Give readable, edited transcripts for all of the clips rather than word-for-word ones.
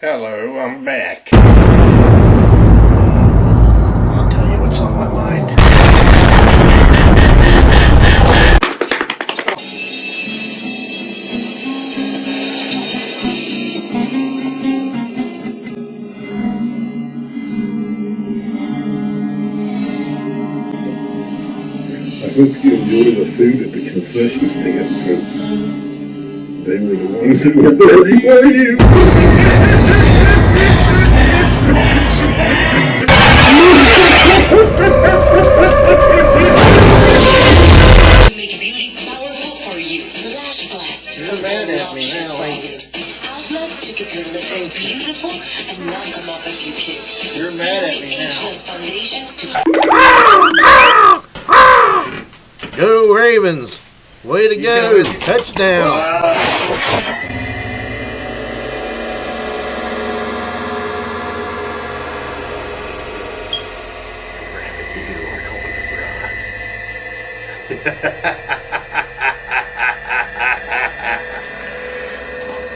Hello, I'm back. I'll tell you what's on my mind. I hope you enjoy the food at the concession stand, because they were the ones that were burning you. Make beauty powerful for you. Lash Blast. You're mad at me now, ain't you? Outlast to keep your lips beautiful and knock them off if you kiss. You're mad at me now. Ageless foundation Go Ravens! Way to go! Touchdown!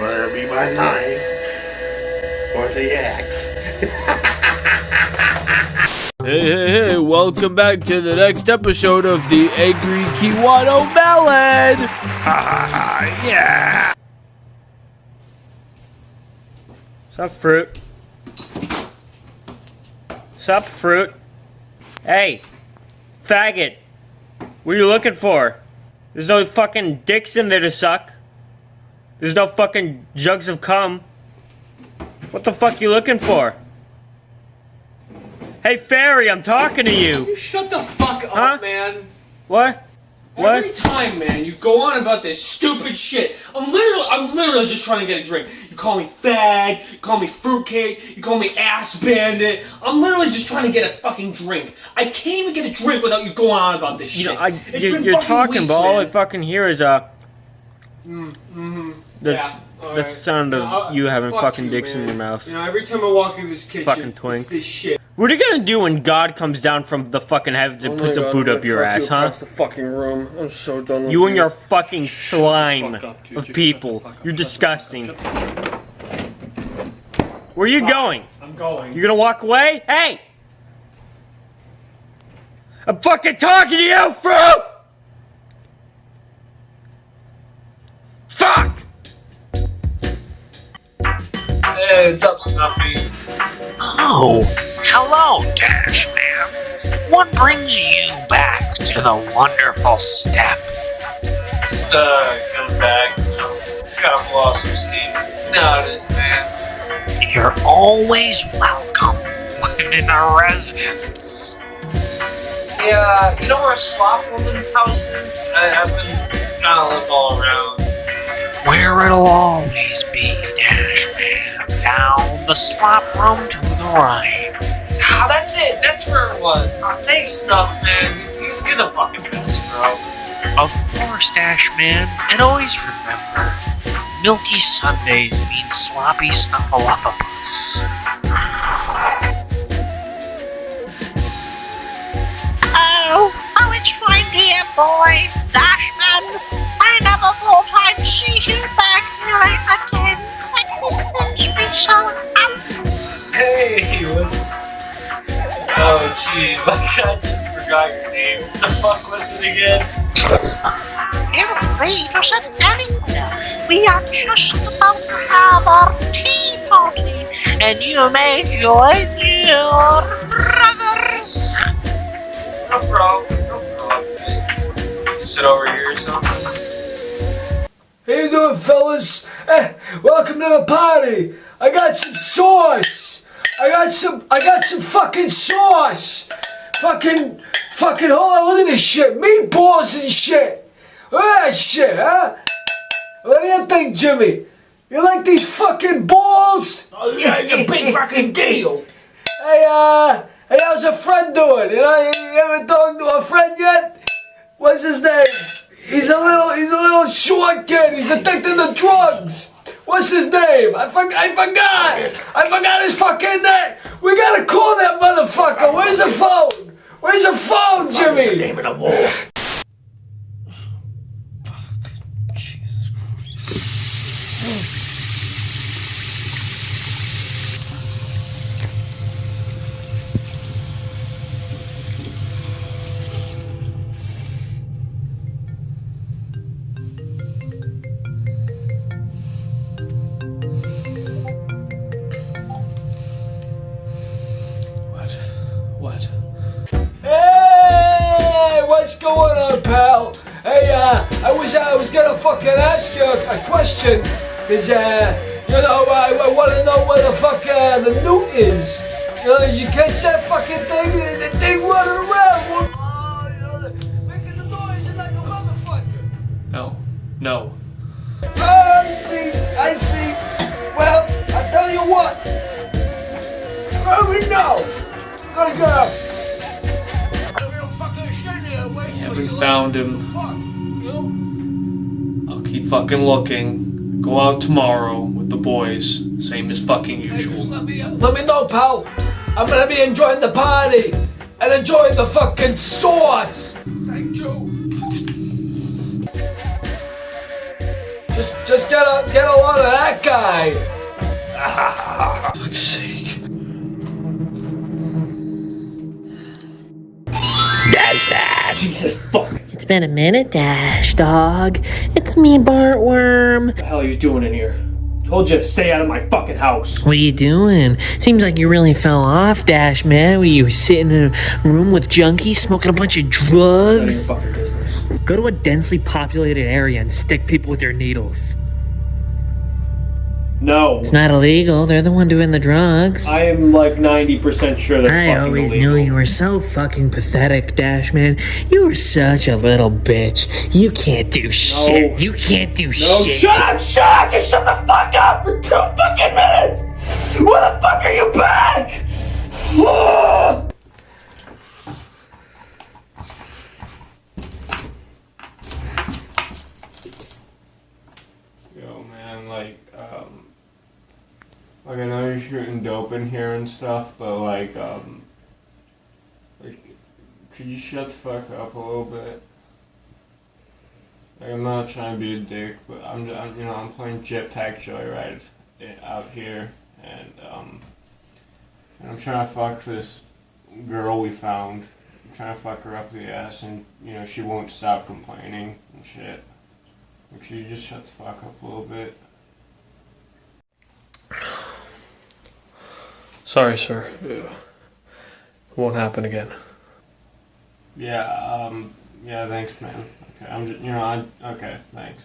Whether it be my knife or the axe. Hey, welcome back to the next episode of the Angry Kiwato Melon! Yeah! Sup, fruit? Sup, fruit? Hey, faggot! What are you looking for? There's no fucking dicks in there to suck. There's no fucking jugs of cum. What the fuck you looking for? Hey, Fairy, I'm talking to you. You shut the fuck up, Huh? man. What? Every What? time, man, you go on about this stupid shit. I'm literally just trying to get a drink. You call me fag, you call me fruitcake, you call me ass bandit. I'm literally just trying to get a fucking drink. I can't even get a drink without you going on about this shit. You know, It's been you're fucking talking, weeks, but all I man. fucking hear is Yeah, the alright. sound of No, you having fuck fucking you, dicks in man. your mouth. You know, every time I walk in this kitchen, Fucking twink. it's this shit. What are you gonna do when God comes down from the fucking heavens and puts a boot up your ass, huh? The fucking room. I'm so done with You and your fucking slime fuck up, dude. of Just people. shut the fuck up. You're disgusting. Where are you going? I'm going. You gonna walk away? Hey! I'm fucking talking to you, fruit! Fuck! Hey, what's up, Snuffy? Oh, hello, Dash Man. What brings you back to the wonderful step? Just, coming back, you know, just gotta blow off some steam. You know how it is, man. You're always welcome within a residence. Yeah, you know where Slop Woman's house is? I've been trying to look all around. Where it'll always be, Dash Man. Down the slop room to the right. Ah, that's it. That's where it was. Thanks, Snuff, man. You're the fucking best, bro. Of course, Dash Man. And always remember, Milky Sundays mean sloppy snuffleupagus. Oh, it's my dear boy, Dashman. I never thought I'd see you back here again. It makes me so happy. Hey, what's... Oh, gee, I just forgot your name. What the fuck was it again? Feel free to sit anywhere. We are just about to have our tea party, and you may join your brothers. No problem, man. Sit over here or something. How you doing, fellas? Welcome to the party. I got some sauce. I got some fucking sauce. Fucking, hold on, look at this shit. Meatballs and shit. Look at that shit, huh? What do you think, Jimmy? You like these fucking balls? Oh, yeah, you big fucking deal. Hey, how's a friend doing? You know, you haven't talked to a friend yet? What's his name? He's a little short kid. He's addicted to drugs. What's his name? I forgot his fucking name. We gotta call that motherfucker. Where's the phone? Where's the phone, Jimmy? Name of the war. what's going on, pal? Hey, I was gonna fucking ask you a question, cause I want to know where the fuck the newt is. Did you catch that fucking thing? The thing running around. Making the noise like a motherfucker. No. Oh, I see. Well, I'll tell you what. Let me know. Good girl. Haven't found him. I'll keep fucking looking. Go out tomorrow with the boys. Same as fucking usual. Let me know, pal. I'm gonna be enjoying the party and enjoying the fucking sauce. Thank you. Just get a lot of that guy. Fuck's sake. Jesus fuck. It's been a minute, Dash Dog. It's me, Bartworm. What the hell are you doing in here? Told you to stay out of my fucking house. What are you doing? Seems like you really fell off, Dash, man. Were you sitting in a room with junkies smoking a bunch of drugs? None of your fucking business. Go to a densely populated area and stick people with your needles. No. It's not illegal. They're the one doing the drugs. I am like 90% sure that's I fucking always illegal. knew you were so fucking pathetic, Dash, man. You were such a little bitch. You can't do shit. You can't do No, shit. shut up! Just shut the fuck up for 2 fucking minutes! When the fuck are you back? Yo, man, like I know you're shooting dope in here and stuff, but like, could you shut the fuck up a little bit? Like, I'm not trying to be a dick, but I'm playing Jetpack Joyride out here, and I'm trying to fuck this girl we found. I'm trying to fuck her up the ass, and she won't stop complaining and shit. Like, could you just shut the fuck up a little bit? Sorry, sir. It won't happen again. Yeah, thanks, man. Okay, I'm just, okay, thanks.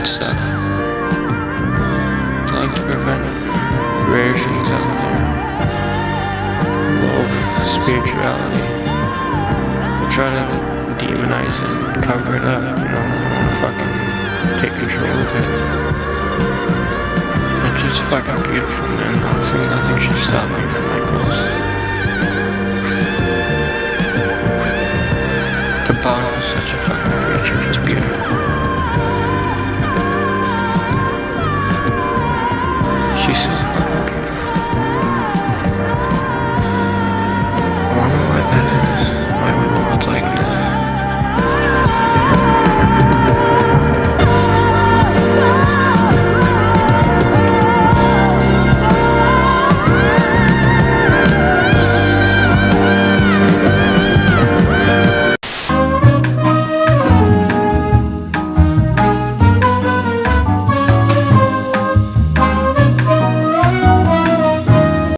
stuff. I like to prevent rare things out there. Love spirituality. I try to demonize it and cover it up, you know, I wanna fucking take control of it. It's just fucking beautiful, man. Nothing should stop me from